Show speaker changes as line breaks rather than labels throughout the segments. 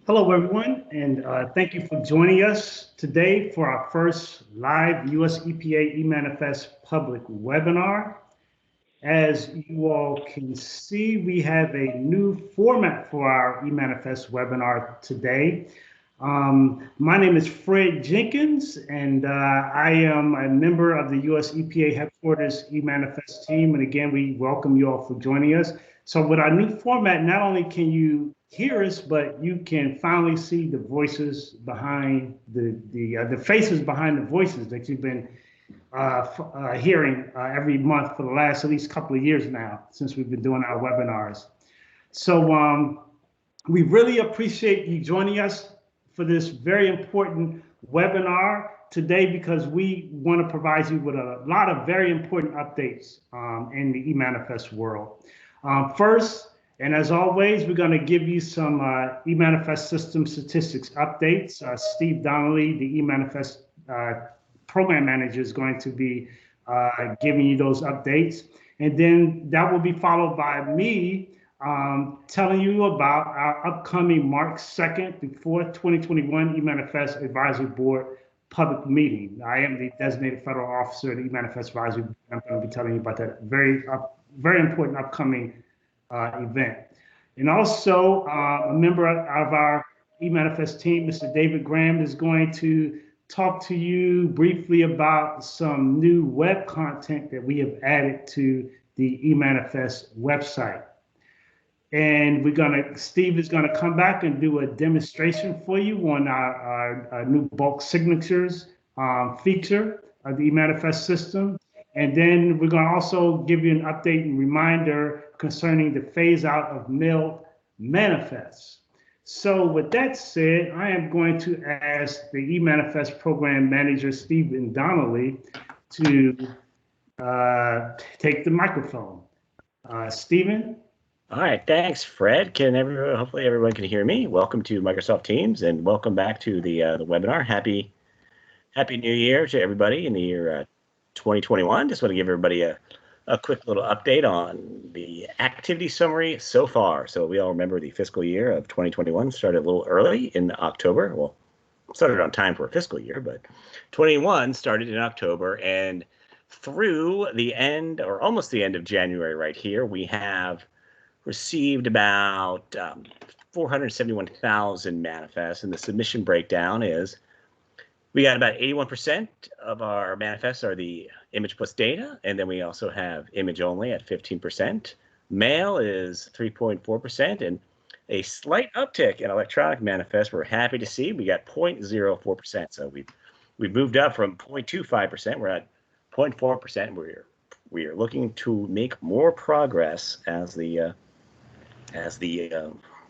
Hello, everyone, and thank you for joining us today for our first live US EPA eManifest public webinar. As you all can see, we have a new format for our eManifest webinar today. My name is Fred Jenkins, and I am a member of the US EPA headquarters eManifest team. And again, we welcome you all for joining us. So with our new format, not only can you hear us, but you can finally see the voices behind the faces behind the voices that you've been hearing every month for the last at least couple of years now since we've been doing our webinars. So we really appreciate you joining us for this very important webinar today because we want to provide you with a lot of very important updates in the eManifest world. First, and as always, we're going to give you some eManifest system statistics updates. Steve Donnelly, the eManifest program manager, is going to be giving you those updates. And then that will be followed by me telling you about our upcoming March 2nd through 4th, 2021 eManifest Advisory Board public meeting. I am the designated federal officer of the eManifest Advisory Board. I'm going to be telling you about that very important upcoming event. And also a member of our eManifest team, Mr. David Graham, is going to talk to you briefly about some new web content that we have added to the eManifest website. And Steve is gonna come back and do a demonstration for you on our new bulk signatures feature of the eManifest system. And then we're gonna also give you an update and reminder concerning the phase out of mailed manifests. So with that said, I am going to ask the eManifest program manager, Stephen Donnelly, to take the microphone. Stephen?
All right, thanks, Fred. Hopefully everyone can hear me. Welcome to Microsoft Teams, and welcome back to the webinar. Happy New Year to everybody in the year 2021. Just want to give everybody a quick little update on the activity summary so far. So we all remember the fiscal year of 2021 started a little early in October. Well, started on time for a fiscal year, but 21 started in October, and through the end, or almost the end of January right here, we have received about 471,000 manifests, and the submission breakdown is we got about 81% of our manifests are the image plus data, and then we also have image only at 15%. Mail is 3.4%, and a slight uptick in electronic manifests we're happy to see. We got 0.04%, so we've moved up from 0.25%. We're at 0.4%. We are looking to make more progress as the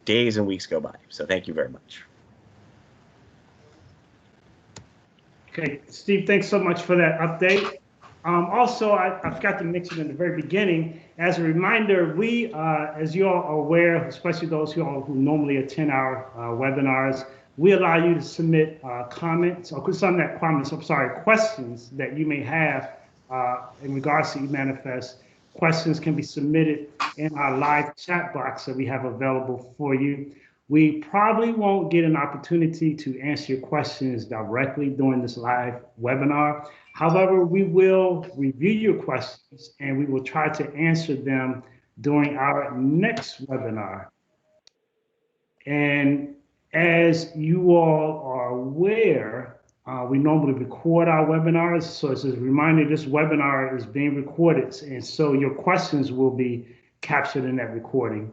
days and weeks go by. So thank you very much.
Okay, Steve, thanks so much for that update. Also, I forgot to mention in the very beginning, as a reminder, we, as you all are aware, especially those who normally attend our webinars, we allow you to submit questions that you may have in regards to eManifest. Questions can be submitted in our live chat box that we have available for you. We probably won't get an opportunity to answer your questions directly during this live webinar. However, we will review your questions and we will try to answer them during our next webinar. And as you all are aware, we normally record our webinars. So as a reminder, this webinar is being recorded. And so your questions will be captured in that recording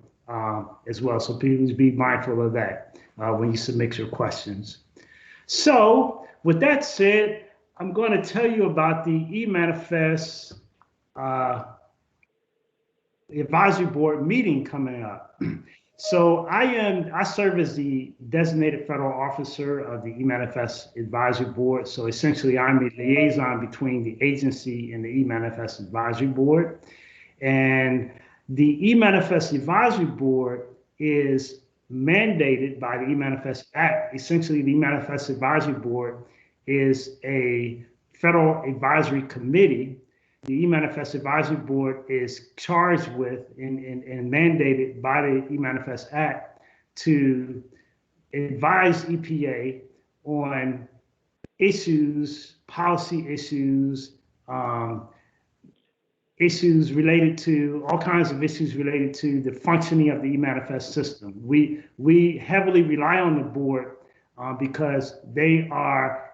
as well. So please be mindful of that when you submit your questions. So with that said, I'm going to tell you about the eManifest advisory board meeting coming up. So I serve as the designated federal officer of the eManifest Advisory Board. So essentially, I'm the liaison between the agency and the eManifest Advisory Board. And the eManifest Advisory Board is mandated by the eManifest Act. Essentially, the eManifest Advisory Board is a federal advisory committee. The eManifest Advisory Board is charged with and mandated by the eManifest Act to advise EPA on issues, policy issues, issues related to all kinds of issues related to the functioning of the e-manifest system. We heavily rely on the board because they are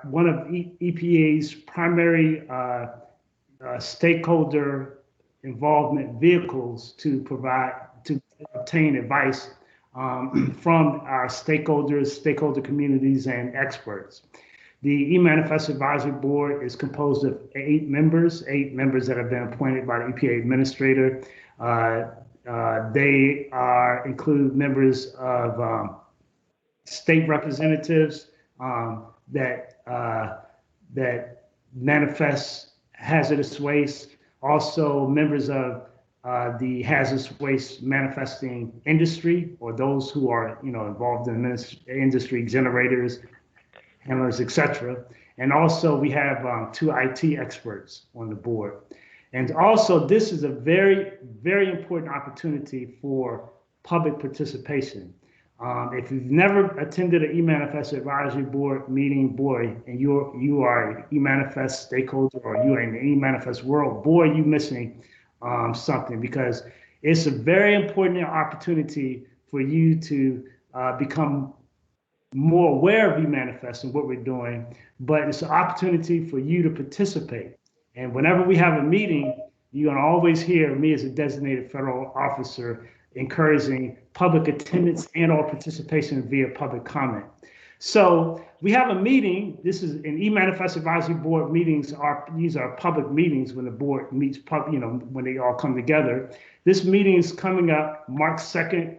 one of EPA's primary stakeholder involvement vehicles to obtain advice from our stakeholder communities and experts. The eManifest Advisory Board is composed of 8 members that have been appointed by the EPA administrator. They include members of state representatives that manifest hazardous waste, also members of the hazardous waste manifesting industry, or those who are involved in the industry, generators, handlers, etc. And also we have 2 IT experts on the board. And also this is a very, very important opportunity for public participation. If you've never attended an eManifest Advisory Board meeting, boy, and you are an eManifest stakeholder, or you are in the eManifest world, boy, you're missing something, because it's a very important opportunity for you to become more aware of eManifest and what we're doing, but it's an opportunity for you to participate. And whenever we have a meeting, you're gonna always hear me as a designated federal officer encouraging public attendance and or participation via public comment. So we have a meeting. This is an eManifest Advisory Board meetings. These are public meetings when the board meets, when they all come together. This meeting is coming up March 2nd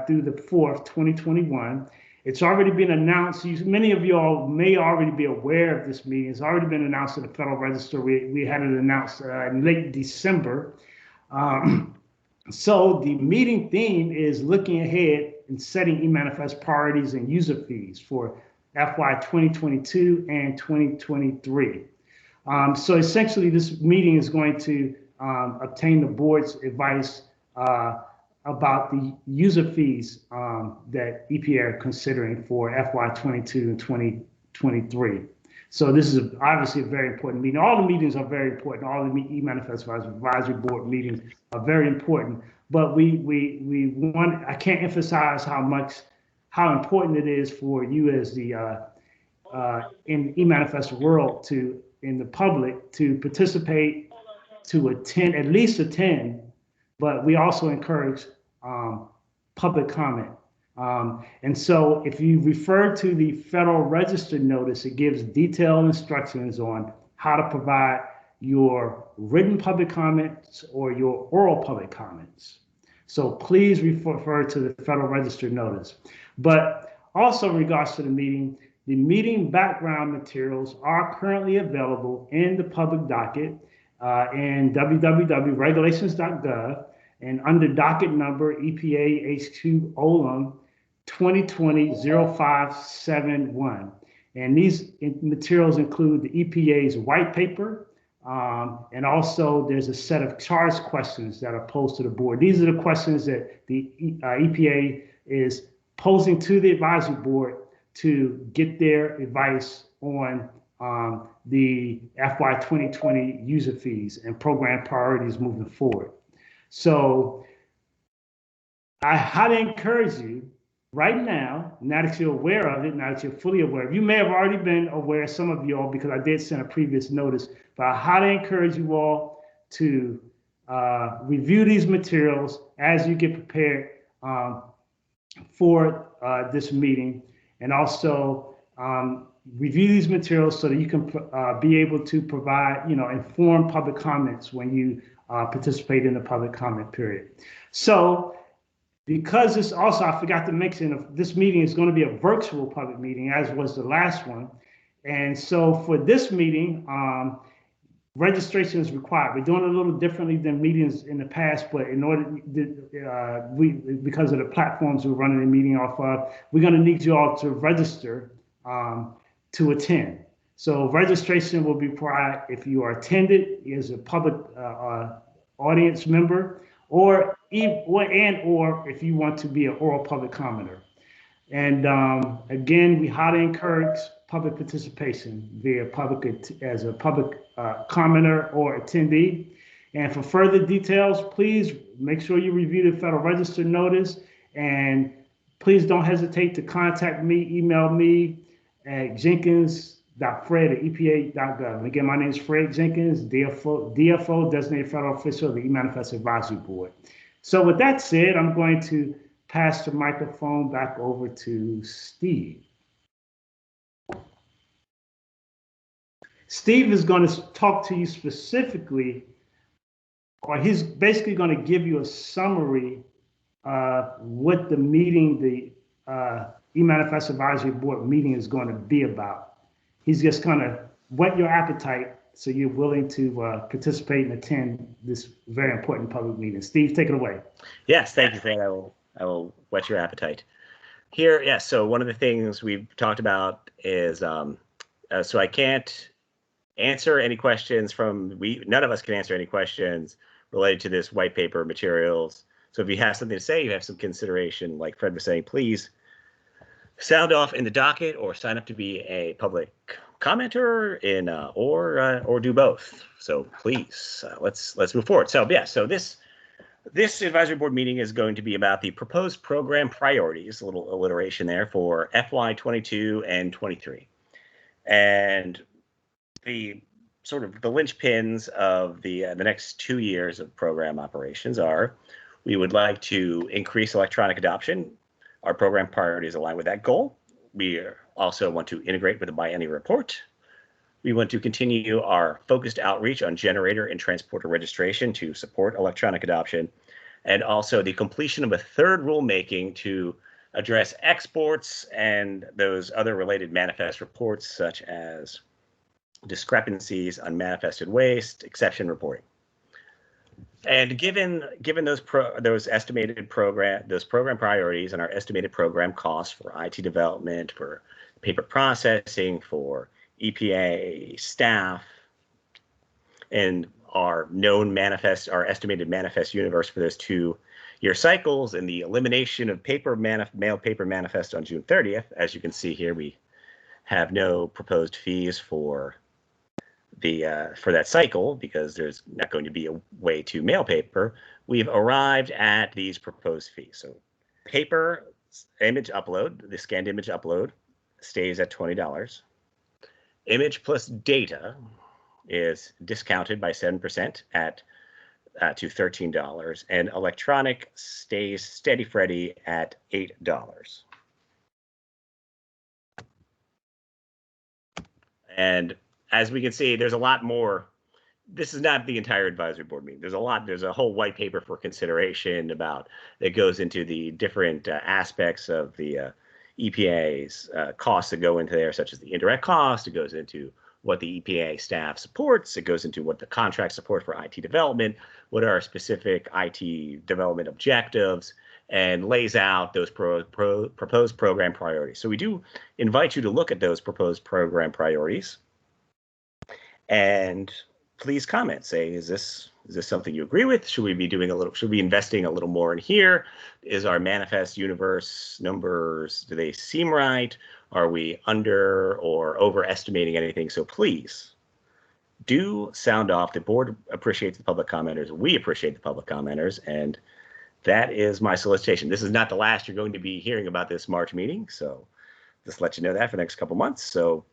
through the 4th, 2021. It's already been announced. Many of you all may already be aware of this meeting. It's already been announced in the Federal Register. We had it announced in late December. So the meeting theme is looking ahead and setting eManifest priorities and user fees for FY 2022 and 2023. So essentially this meeting is going to obtain the board's advice about the user fees that EPA are considering for FY 22 and 2023. So this is obviously a very important meeting. All the meetings are very important. All the eManifest Advisory Board meetings are very important. But I can't emphasize how important it is for you as the in eManifest world in the public to participate, to attend, at least attend. But we also encourage public comment. And so if you refer to the Federal Register notice, it gives detailed instructions on how to provide your written public comments or your oral public comments. So please refer to the Federal Register notice. But also in regards to the meeting background materials are currently available in the public docket in www.regulations.gov, and under docket number EPA H2 OLM 2020-0571. And these materials include the EPA's white paper, and also there's a set of charge questions that are posed to the board. These are the questions that the EPA is posing to the advisory board to get their advice on the FY 2020 user fees and program priorities moving forward. So I highly encourage you right now that you're aware of it, now that you're fully aware of it. You may have already been aware, some of you all, because I did send a previous notice, but I highly encourage you all to review these materials as you get prepared for this meeting, and also review these materials so that you can be able to provide, informed public comments when you participate in the public comment period. So, because this also, I forgot to mention, this meeting is going to be a virtual public meeting, as was the last one. And so for this meeting, registration is required. We're doing it a little differently than meetings in the past, but in order, because of the platforms we're running the meeting off of, we're going to need you all to register to attend. So registration will be required if you are attended as a public audience member, or if you want to be an oral public commenter. And again, we highly encourage public participation via as a public commenter or attendee. And for further details, please make sure you review the Federal Register notice, and please don't hesitate to contact me, email me at jenkins.fred@epa.gov. And again, my name is Fred Jenkins, DFO, Designated Federal Official of the E-Manifest Advisory Board. So with that said, I'm going to pass the microphone back over to Steve. Steve is going to talk to you specifically, or he's basically going to give you a summary of what the meeting, the E-Manifest Advisory Board meeting is going to be about. He's just going to whet your appetite so you're willing to participate and attend this very important public meeting. Steve, take it away.
Yes, thank you, Fred. I will whet your appetite. Here, yes, so one of the things we've talked about is, so I can't answer any questions none of us can answer any questions related to this white paper materials. So if you have something to say, you have some consideration, like Fred was saying, please sound off in the docket or sign up to be a public commenter or do both. So please, let's move forward. So yeah, so this advisory board meeting is going to be about the proposed program priorities, a little alliteration there, for FY22 and 23. And the sort of the linchpins of the next 2 years of program operations are: we would like to increase electronic adoption. Our program priorities align with that goal. We also want to integrate with the biennial report. We want to continue our focused outreach on generator and transporter registration to support electronic adoption, and also the completion of a third rulemaking to address exports and those other related manifest reports, such as discrepancies on manifested waste, exception reporting. And given those program priorities and our estimated program costs for IT development, for paper processing, for EPA staff, and our estimated manifest universe for those 2-year cycles, and the elimination of mailed paper manifest on June 30th, as you can see here, we have no proposed fees for that cycle because there's not going to be a way to mail paper. We've arrived at these proposed fees. So paper image upload, the scanned image upload, stays at $20. Image plus data is discounted by 7% to $13, and electronic stays steady Freddy at $8. And as we can see, there's a lot more. This is not the entire advisory board meeting. There's a whole white paper for consideration about that goes into the different aspects of the EPA's costs that go into there, such as the indirect cost. It goes into what the EPA staff supports. It goes into what the contract support for IT development, what are our specific IT development objectives, and lays out those proposed program priorities. So we do invite you to look at those proposed program priorities. And please comment. Say, is this something you agree with? Should we be investing a little more in here? Is our manifest universe numbers, do they seem right? Are we under or overestimating anything? So please do sound off. The board appreciates the public commenters. We appreciate the public commenters, and that is my solicitation. This is not the last you're going to be hearing about this March meeting, so just let you know that for the next couple months. So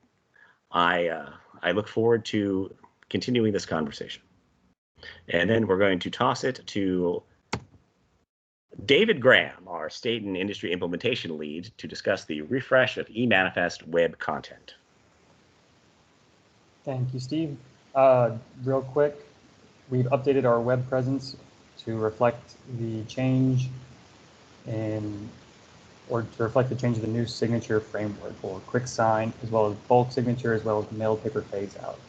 I look forward to continuing this conversation. And then we're going to toss it to David Graham, our state and industry implementation lead, to discuss the refresh of eManifest web content.
Thank you, Steve. Real quick, we've updated our web presence to reflect the change to reflect the change of the new signature framework for QuickSign, as well as bulk signature, as well as mailed paper phase out.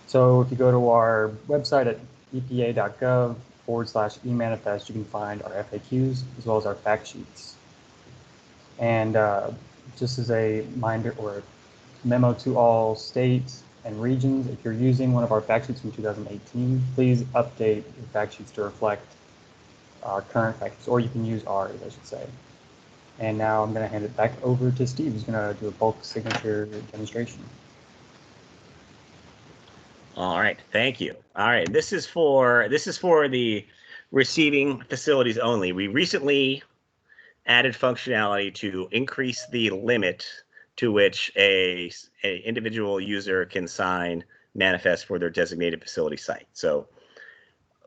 So if you go to our website at epa.gov/emanifest, you can find our FAQs as well as our fact sheets. And just as a reminder or memo to all states and regions, if you're using one of our fact sheets from 2018, please update your fact sheets to reflect our current fact sheets, or you can use ours, I should say. And now I'm going to hand it back over to Steve, who's going to do a bulk signature demonstration.
All right, thank you. All right, this is for the receiving facilities only. We recently added functionality to increase the limit to which a individual user can sign manifest for their designated facility site. So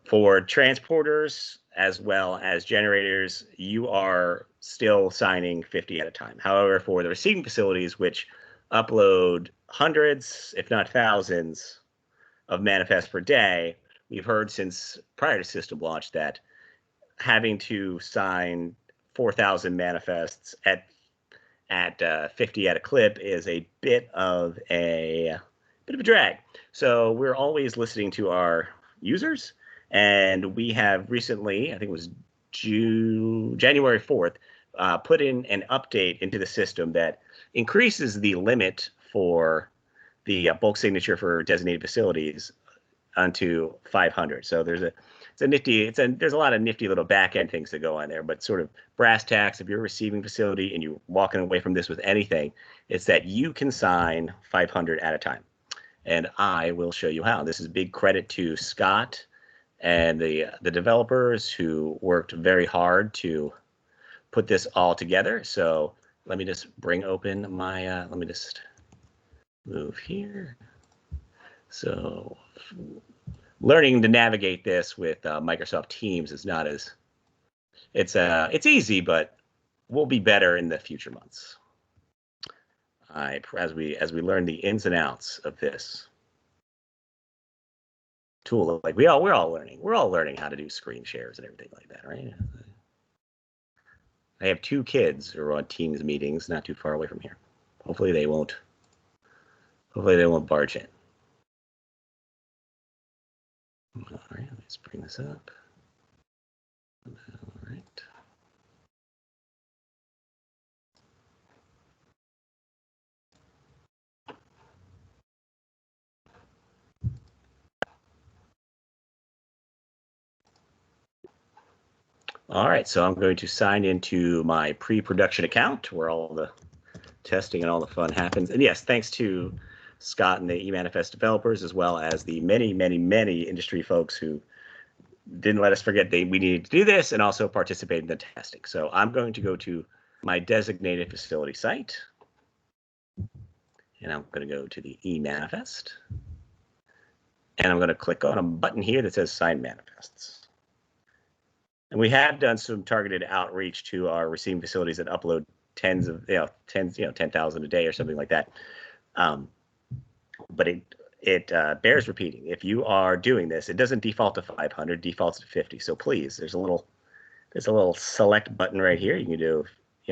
for transporters as well as generators, you are still signing 50 at a time. However, for the receiving facilities, which upload hundreds, if not thousands, of manifests per day, we've heard since prior to system launch that having to sign 4,000 manifests at 50 at a clip is a bit of a drag. So we're always listening to our users, and we have recently, I think it was January 4th, put in an update into the system that increases the limit for the bulk signature for designated facilities onto 500. So there's a lot of nifty little back end things that go on there, but sort of brass tacks, if you're a receiving facility and you're walking away from this with anything, it's that you can sign 500 at a time. And I will show you how. This is big credit to Scott and the developers who worked very hard to put this all together. So let me just bring open my, let me just move here. So learning to navigate this with Microsoft Teams is not as, it's easy, but we'll be better in the future months. As we learn the ins and outs of this tool, like we're all learning how to do screen shares and everything like that, right? I have 2 kids who are on Teams meetings not too far away from here. Hopefully they won't barge in. All right, let's bring this up. All right. All right, so I'm going to sign into my pre-production account where all the testing and all the fun happens. And yes, thanks to Scott and the eManifest developers, as well as the many, many, many industry folks who didn't let us forget we needed to do this and also participate in the testing. So I'm going to go to my designated facility site, and I'm going to go to the eManifest, and I'm going to click on a button here that says Sign Manifests. And we have done some targeted outreach to our receiving facilities that upload 10,000 a day or something like that. But it bears repeating. If you are doing this, it doesn't default to 500, defaults to 50. So please, there's a little select button right here. You can do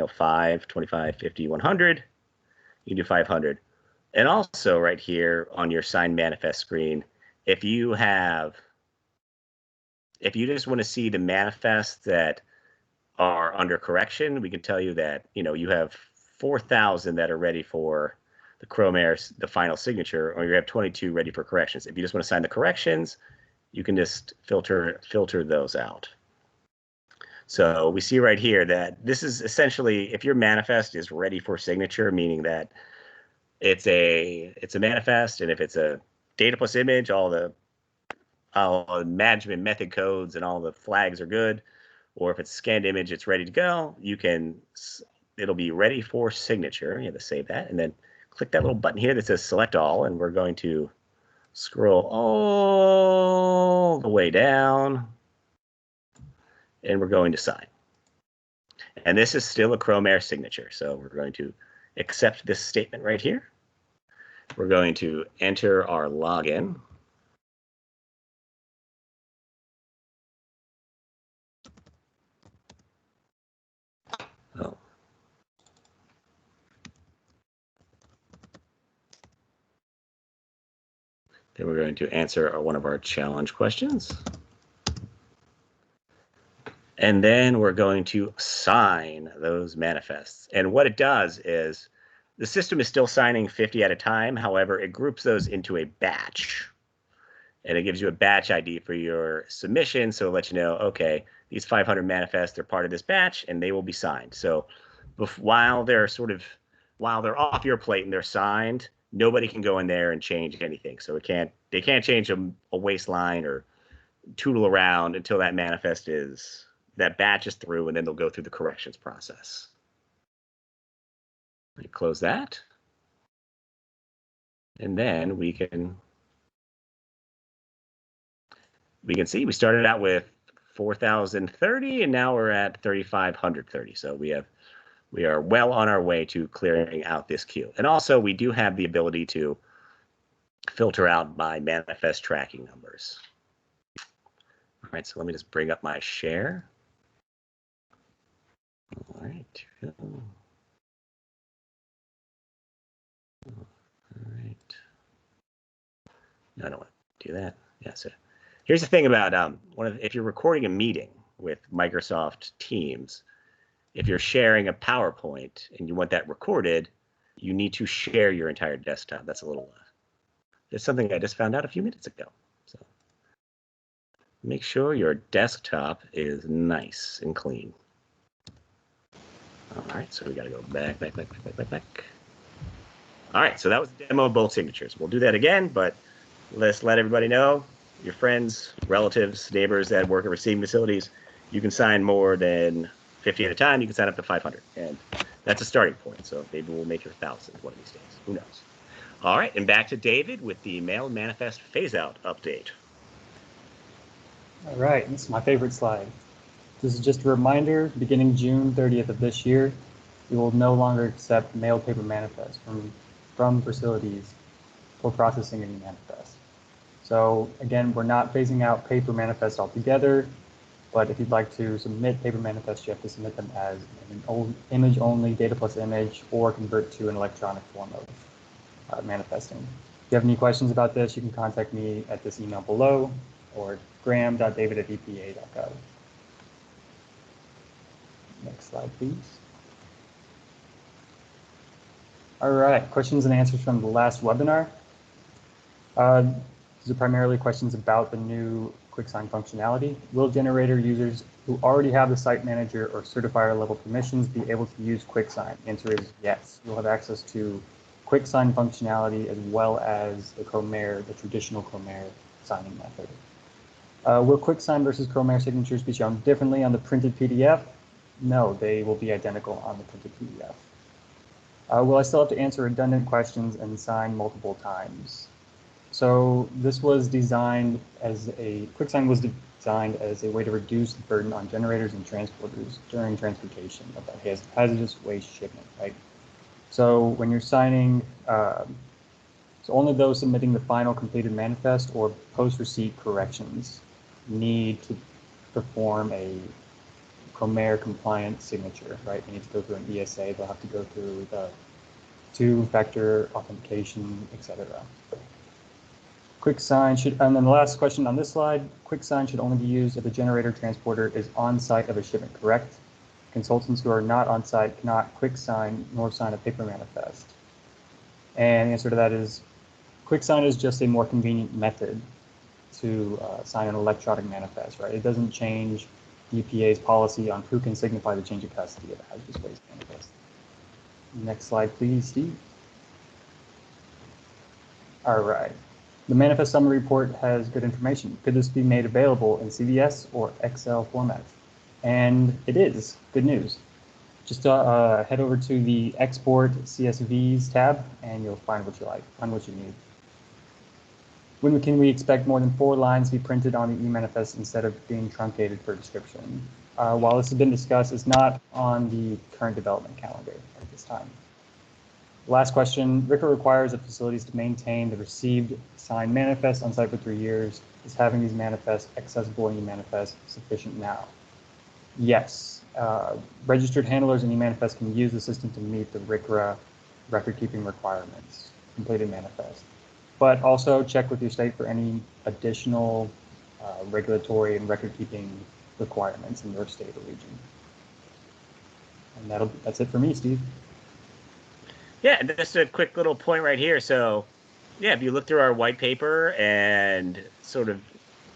5, 25, 50, 100. You can do 500. And also right here on your sign manifest screen, if you just want to see the manifests that are under correction, we can tell you that you have 4,000 that are ready for the Chrome Air, the final signature, or you have 22 ready for corrections. If you just want to sign the corrections, you can just filter those out. So we see right here that this is essentially, if your manifest is ready for signature, meaning that it's a manifest, and if it's a data plus image, all the management method codes and all the flags are good, or if it's a scanned image, it's ready to go. It'll be ready for signature. You have to save that, and then click that little button here that says Select All, and we're going to scroll all the way down, and we're going to sign. And this is still a Chrome Air signature, so we're going to accept this statement right here. We're going to enter our login. Oh. Then we're going to answer one of our challenge questions. And then we're going to sign those manifests. And what it does is the system is still signing 50 at a time. However, it groups those into a batch. And it gives you a batch ID for your submission. So it lets you know, okay, these 500 manifests are part of this batch and they will be signed. So while they're off your plate and they're signed, nobody can go in there and change anything. So they can't change a waistline or tootle around until that that batch is through, and then they'll go through the corrections process. We close that. And then we can see we started out with 4,030 and now we're at 3,530. So we are well on our way to clearing out this queue. And also we do have the ability to filter out by manifest tracking numbers. All right, so let me just bring up my share. All right. All right. No, I don't want to do that. Yeah, so here's the thing about if you're recording a meeting with Microsoft Teams, if you're sharing a PowerPoint and you want that recorded, you need to share your entire desktop. That's something I just found out a few minutes ago. So make sure your desktop is nice and clean. All right, so we got to go back. All right, so that was the demo of both signatures. We'll do that again, but let's let everybody know, your friends, relatives, neighbors that work at receiving facilities, you can sign more than 50 at a time. You can sign up to 500, and that's a starting point. So maybe we'll make it 1,000 one of these days. Who knows? All right, and back to David with the mail manifest phase-out update.
All right, this is my favorite slide. This is just a reminder, beginning June 30th of this year, we will no longer accept mailed paper manifests from facilities for processing any manifest. So again, we're not phasing out paper manifests altogether, but if you'd like to submit paper manifests, you have to submit them as an old image only, data plus image, or convert to an electronic form of manifesting. If you have any questions about this, you can contact me at this email below or graham.david@epa.gov. Next slide, please. All right, questions and answers from the last webinar. These are primarily questions about the new QuickSign functionality. Will generator users who already have the site manager or certifier level permissions be able to use QuickSign? The answer is yes. You'll have access to QuickSign functionality as well as the Chromair, the traditional Chromair signing method. Will QuickSign versus Chromair signatures be shown differently on the printed PDF? No, they will be identical on the printed PDF. Will I still have to answer redundant questions and sign multiple times? So this was designed QuickSign was designed as a way to reduce the burden on generators and transporters during transportation of that hazardous waste shipment, right? So when you're signing, so only those submitting the final completed manifest or post-receipt corrections need to perform a Chromair compliant signature, right? They need to go through an ESA, they'll have to go through the two-factor authentication, etc. QuickSign should, and then the last question on this slide, QuickSign should only be used if the generator transporter is on site of a shipment, correct? Consultants who are not on site cannot QuickSign nor sign a paper manifest. And the answer to that is QuickSign is just a more convenient method to sign an electronic manifest, right? It doesn't change the EPA's policy on who can signify the change of custody of a hazardous waste manifest. Next slide, please, Steve. All right. The manifest summary report has good information. Could this be made available in CVS or Excel format? And it is. Good news. Just head over to the Export CSVs tab, and you'll find what you like, find what you need. When can we expect more than 4 lines to be printed on the e-manifest instead of being truncated for description? While this has been discussed, it's not on the current development calendar at this time. Last question, RCRA requires that facilities to maintain the received signed manifest on site for 3 years. Is having these manifests accessible in e-manifest sufficient now? Yes. Registered handlers in e-manifest can use the system to meet the RCRA record-keeping requirements, completed manifest. But also check with your state for any additional regulatory and record-keeping requirements in your state or region. And that's it for me, Steve.
Yeah, just a quick little point right here. So, yeah, if you look through our white paper and sort of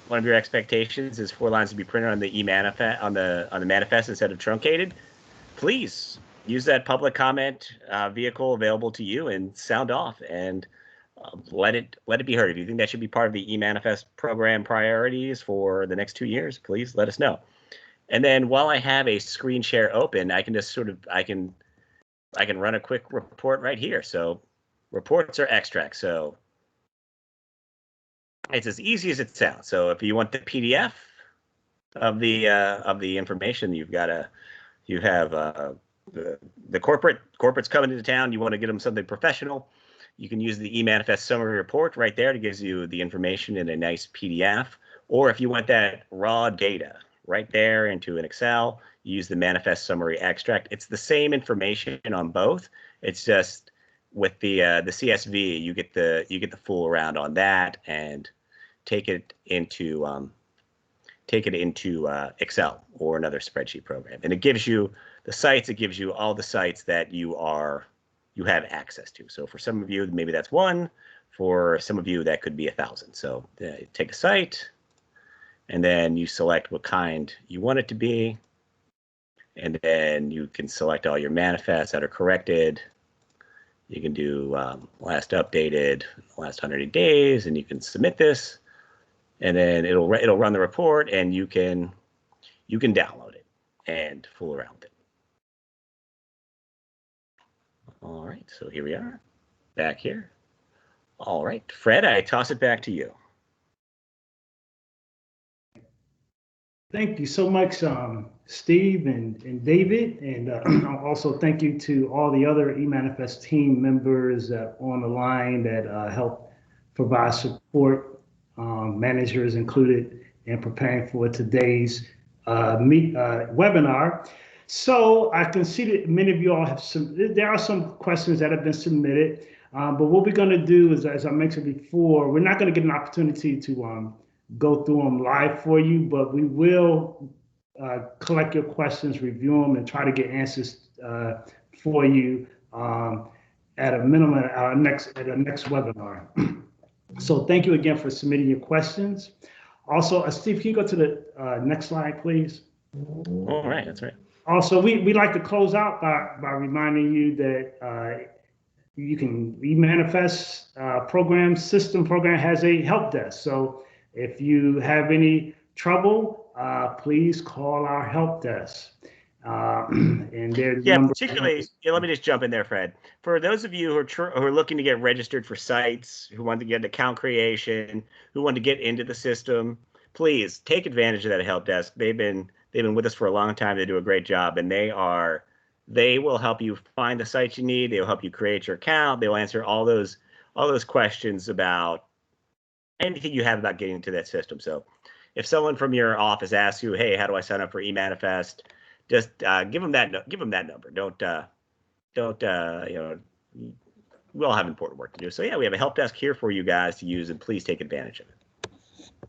one of your expectations is 4 lines to be printed on the e-manifest on the manifest instead of truncated, please use that public comment vehicle available to you and sound off and let it be heard. If you think that should be part of the eManifest program priorities for the next 2 years, please let us know. And then while I have a screen share open, I can just sort of I can run a quick report right here. So reports are extracts. So it's as easy as it sounds. So if you want the PDF of the information, you have the corporate's coming into town. You want to get them something professional. You can use the eManifest summary report right there. It gives you the information in a nice PDF. Or if you want that raw data right there into an Excel, you use the manifest summary extract. It's the same information on both. It's just with the CSV, you get the full around on that and take it into Excel or another spreadsheet program. And it gives you the sites. It gives you all the sites that you have access to. So for some of you, maybe that's one. For some of you, that could be 1,000. So take a site, and then you select what kind you want it to be. And then you can select all your manifests that are corrected. You can do last updated, last 180 days, and you can submit this. And then it'll run the report, and you can download it and fool around with it. All right, so here we are, back here. All right, Fred, I toss it back to you.
Thank you so much, Steve and David, and also thank you to all the other eManifest team members on the line that help provide support, managers included, in preparing for today's webinar. So I can see that many of you all have there are some questions that have been submitted, but what we're going to do is, as I mentioned before, we're not going to get an opportunity to go through them live for you, but we will collect your questions, review them, and try to get answers for you at a minimum at our next webinar. So thank you again for submitting your questions. Also, Steve, can you go to the next slide, please?
All right, that's right.
Also, we like to close out by reminding you that you can eManifest system program has a help desk. So if you have any trouble, please call our help desk. And there's
particularly, let me just jump in there, Fred. For those of you who are looking to get registered for sites, who want to get an account creation, who want to get into the system, please take advantage of that help desk. They've been with us for a long time. They do a great job, and they will help you find the sites you need. They will help you create your account. They will answer all those questions about anything you have about getting into that system. So if someone from your office asks you, hey, how do I sign up for eManifest? Just give them that number. Don't we all have important work to do. So yeah, we have a help desk here for you guys to use, and please take advantage of it.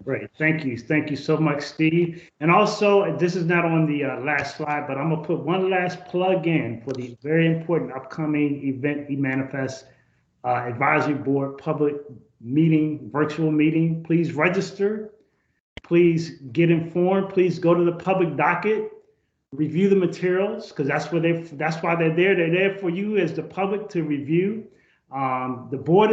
Great, thank you so much, Steve. And also, this is not on the last slide, but I'm gonna put one last plug in for the very important upcoming event, eManifest Advisory Board public meeting, virtual meeting. Please register. Please get informed. Please go to the public docket. Review the materials, because that's why they're there. They're there for you as the public to review. The board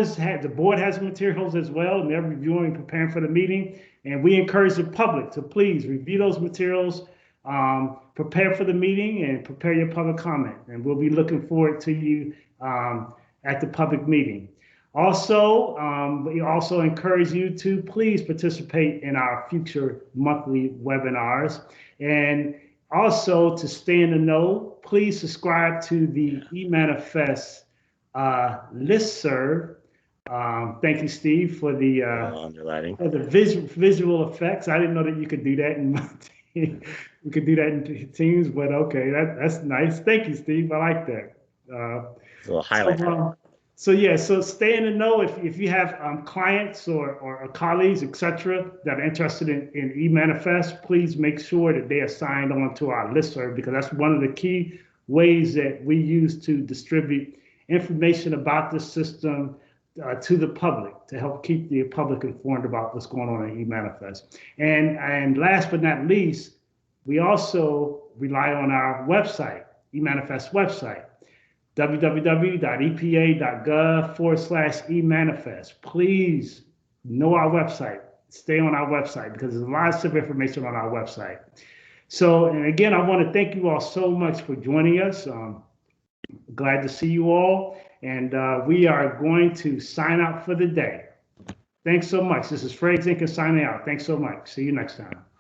has materials as well, and they're reviewing and preparing for the meeting. And we encourage the public to please review those materials, prepare for the meeting, and prepare your public comment. And we'll be looking forward to you at the public meeting. Also, we also encourage you to please participate in our future monthly webinars. And also, to stay in the know, please subscribe to the eManifest listserv. Thank you, Steve, for the
underlining.
For the visual effects. I didn't know that you could do that in we could do that in Teams, but okay, that's nice. Thank you, Steve. I like that.
A little highlight.
So stay in the know if you have clients or colleagues, etc., that are interested in eManifest. Please make sure that they are signed on to our listserv, because that's one of the key ways that we use to distribute information about the system to the public, to help keep the public informed about what's going on in eManifest. And last but not least, we also rely on our website, eManifest website, www.epa.gov/eManifest. Please know our website. Stay on our website because there's lots of information on our website. So, and again, I want to thank you all so much for joining us. Glad to see you all. And we are going to sign out for the day. Thanks so much. This is Fred Zinker signing out. Thanks so much. See you next time.